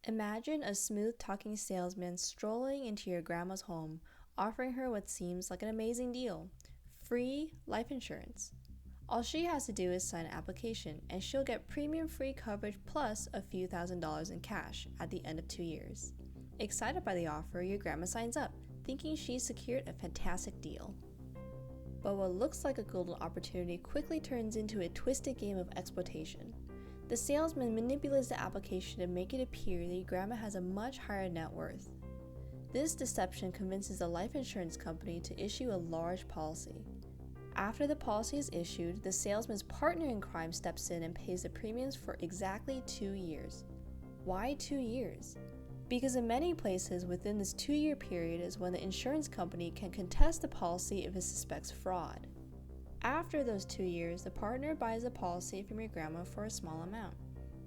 Imagine a smooth-talking salesman strolling into your grandma's home, offering her what seems like an amazing deal: free life insurance. All she has to do is sign an application, and she'll get premium-free coverage plus a few $1,000s in cash at the end of 2 years. Excited by the offer, your grandma signs up, thinking she's secured a fantastic deal. But what looks like a golden opportunity quickly turns into a twisted game of exploitation. The salesman manipulates the application to make it appear that your grandma has a much higher net worth. This deception convinces the life insurance company to issue a large policy. After the policy is issued, the salesman's partner in crime steps in and pays the premiums for exactly 2 years. Why 2 years? Because in many places within this 2-year period is when the insurance company can contest the policy if it suspects fraud. After those 2 years, the partner buys a policy from your grandma for a small amount.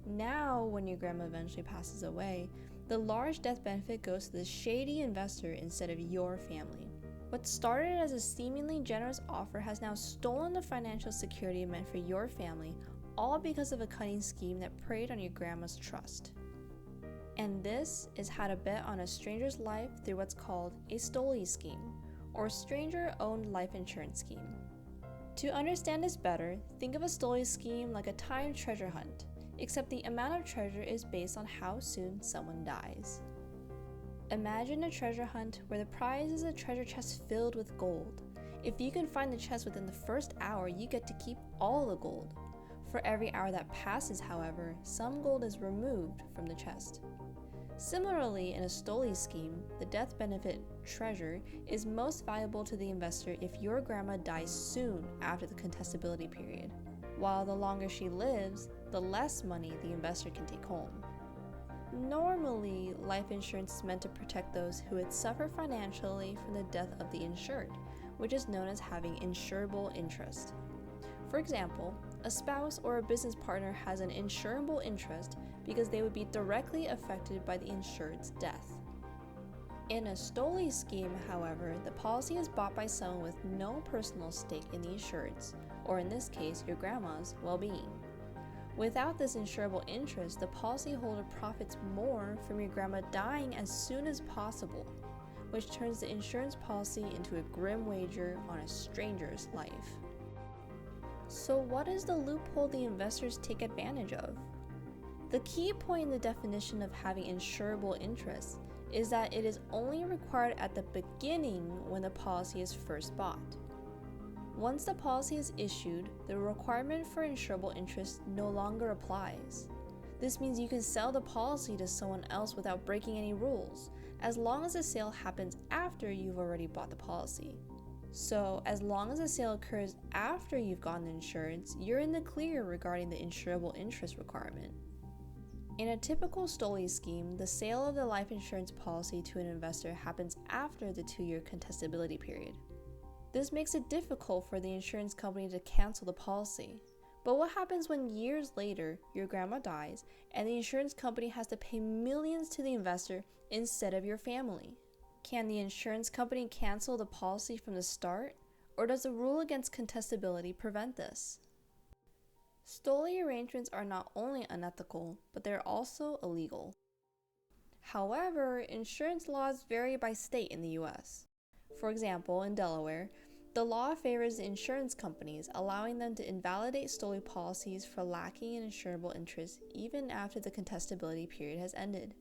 Now, when your grandma eventually passes away, the large death benefit goes to the shady investor instead of your family. What started as a seemingly generous offer has now stolen the financial security meant for your family, all because of a cunning scheme that preyed on your grandma's trust. And this is how to bet on a stranger's life through what's called a Stoli scheme, or stranger-owned life insurance scheme. To understand this better, think of a Stoli scheme like a timed treasure hunt, except the amount of treasure is based on how soon someone dies. Imagine a treasure hunt where the prize is a treasure chest filled with gold. If you can find the chest within the first hour, you get to keep all the gold. For every hour that passes, however, some gold is removed from the chest. Similarly, in a Stoli scheme, the death benefit treasure is most valuable to the investor if your grandma dies soon after the contestability period, while the longer she lives, the less money the investor can take home. Normally, life insurance is meant to protect those who would suffer financially from the death of the insured, which is known as having insurable interest. For example, a spouse or a business partner has an insurable interest because they would be directly affected by the insured's death. In a Stoli scheme, however, the policy is bought by someone with no personal stake in the insured's, or in this case, your grandma's, well-being. Without this insurable interest, the policyholder profits more from your grandma dying as soon as possible, which turns the insurance policy into a grim wager on a stranger's life. So what is the loophole the investors take advantage of? The key point in the definition of having insurable interest is that it is only required at the beginning when the policy is first bought. Once the policy is issued, the requirement for insurable interest no longer applies. This means you can sell the policy to someone else without breaking any rules, as long as the sale happens after you've already bought the policy. So, as long as the sale occurs after you've gotten the insurance, you're in the clear regarding the insurable interest requirement. In a typical Stoli scheme, the sale of the life insurance policy to an investor happens after the 2-year contestability period. This makes it difficult for the insurance company to cancel the policy. But what happens when years later your grandma dies and the insurance company has to pay millions to the investor instead of your family? Can the insurance company cancel the policy from the start, or does the rule against contestability prevent this? Stoli arrangements are not only unethical, but they're also illegal. However, insurance laws vary by state in the US. For example, in Delaware, the law favors the insurance companies, allowing them to invalidate Stoli policies for lacking an insurable interest even after the contestability period has ended.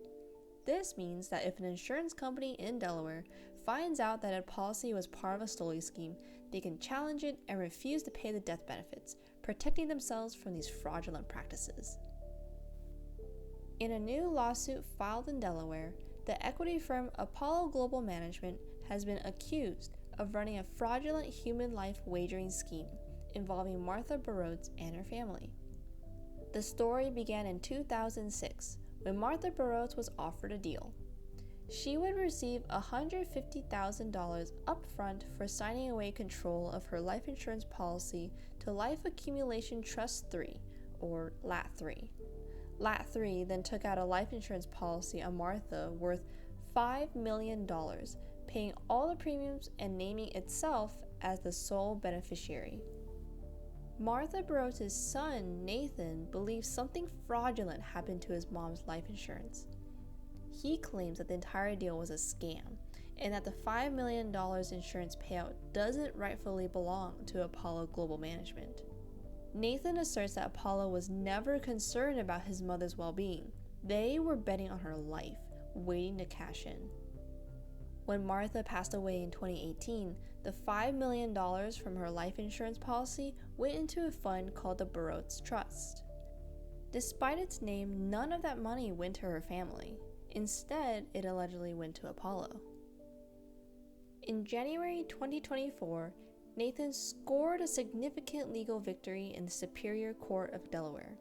This means that if an insurance company in Delaware finds out that a policy was part of a Stoli scheme, they can challenge it and refuse to pay the death benefits, protecting themselves from these fraudulent practices. In a new lawsuit filed in Delaware, the equity firm Apollo Global Management has been accused of running a fraudulent human life wagering scheme involving Martha Barotz and her family. The story began in 2006 when Martha Barotz was offered a deal. She would receive $150,000 upfront for signing away control of her life insurance policy to Life Accumulation Trust 3, or LAT3. LAT3 then took out a life insurance policy on Martha worth $5 million, paying all the premiums and naming itself as the sole beneficiary. Martha Barotz's son, Nathan, believes something fraudulent happened to his mom's life insurance. he claims that the entire deal was a scam and that the $5 million insurance payout doesn't rightfully belong to Apollo Global Management. Nathan asserts that Apollo was never concerned about his mother's well-being. They were betting on her life, waiting to cash in. When Martha passed away in 2018, the $5 million from her life insurance policy went into a fund called the Barotz Trust. Despite its name, none of that money went to her family. Instead, it allegedly went to Apollo. In January 2024, Nathan scored a significant legal victory in the Superior Court of Delaware.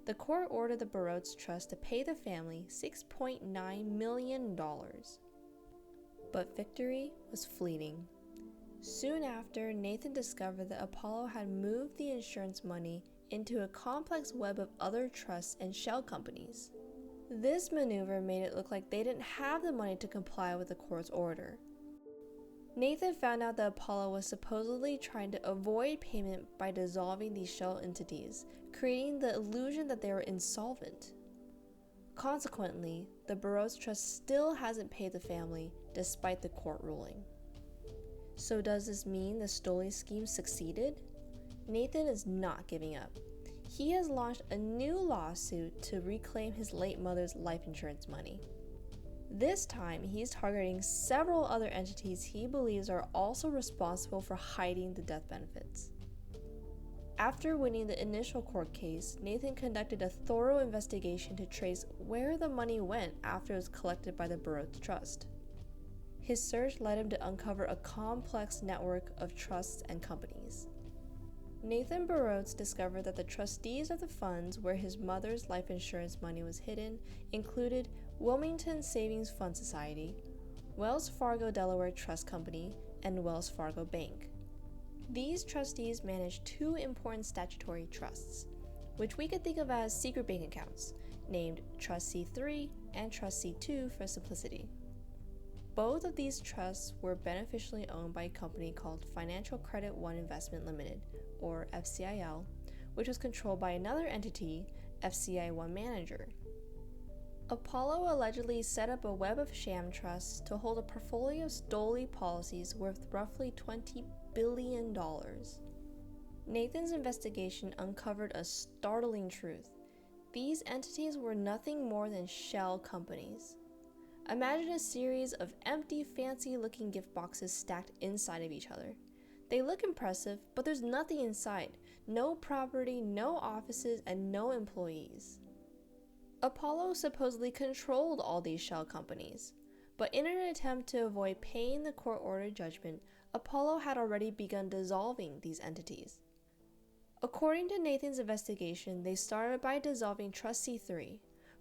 The court ordered the Barotz Trust to pay the family $6.9 million. But victory was fleeting. Soon after, Nathan discovered that Apollo had moved the insurance money into a complex web of other trusts and shell companies. This maneuver made it look like they didn't have the money to comply with the court's order. Nathan found out that Apollo was supposedly trying to avoid payment by dissolving these shell entities, creating the illusion that they were insolvent. Consequently, the Barotz Trust still hasn't paid the family despite the court ruling. So does this mean the Stoli scheme succeeded? Nathan is not giving up. He has launched a new lawsuit to reclaim his late mother's life insurance money. This time, he's targeting several other entities he believes are also responsible for hiding the death benefits. After winning the initial court case, Nathan conducted a thorough investigation to trace where the money went after it was collected by the Barotz Trust. His search led him to uncover a complex network of trusts and companies. Nathan Barotz discovered that the trustees of the funds where his mother's life insurance money was hidden included Wilmington Savings Fund Society, Wells Fargo Delaware Trust Company, and Wells Fargo Bank. These trustees manage two important statutory trusts, which we could think of as secret bank accounts, named Trust C3 and Trust C2 for simplicity. Both of these trusts were beneficially owned by a company called Financial Credit One Investment Limited, or FCIL, which was controlled by another entity, FCI One Manager. Apollo allegedly set up a web of sham trusts to hold a portfolio of Stoli policies worth roughly $20 billion. Nathan's investigation uncovered a startling truth. These entities were nothing more than shell companies. Imagine a series of empty, fancy-looking gift boxes stacked inside of each other. They look impressive, but there's nothing inside. No property, no offices, and no employees. Apollo supposedly controlled all these shell companies, but in an attempt to avoid paying the court-ordered judgment, Apollo had already begun dissolving these entities. According to Nathan's investigation, they started by dissolving Trust C3,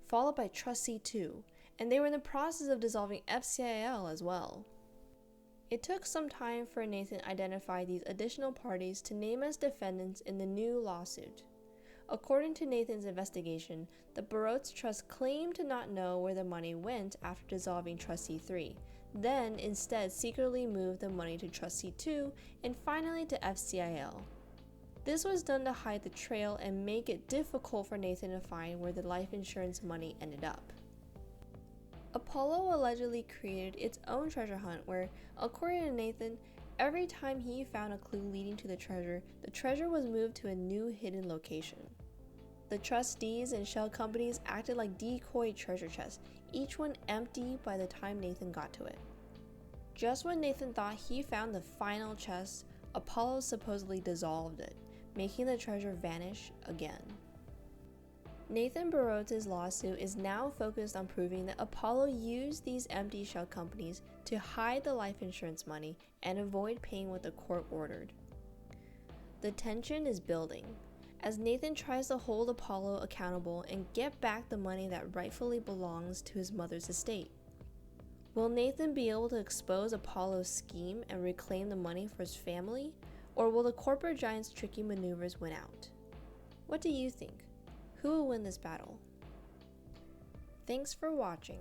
followed by Trust C2, and they were in the process of dissolving FCIL as well. It took some time for Nathan to identify these additional parties to name as defendants in the new lawsuit. According to Nathan's investigation, the Barotz Trust claimed to not know where the money went after dissolving Trust C3, then instead secretly moved the money to Trust C2 and finally to FCIL. This was done to hide the trail and make it difficult for Nathan to find where the life insurance money ended up. Apollo allegedly created its own treasure hunt where, according to Nathan, every time he found a clue leading to the treasure was moved to a new hidden location. The trustees and shell companies acted like decoy treasure chests, each one empty by the time Nathan got to it. Just when Nathan thought he found the final chest, Apollo supposedly dissolved it, making the treasure vanish again. Nathan Barotz's lawsuit is now focused on proving that Apollo used these empty shell companies to hide the life insurance money and avoid paying what the court ordered. The tension is building, as Nathan tries to hold Apollo accountable and get back the money that rightfully belongs to his mother's estate. Will Nathan be able to expose Apollo's scheme and reclaim the money for his family, or will the corporate giant's tricky maneuvers win out? What do you think? Who will win this battle? Thanks for watching.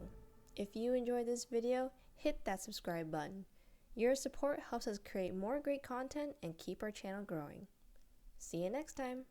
If you enjoyed this video, hit that subscribe button. Your support helps us create more great content and keep our channel growing. See you next time.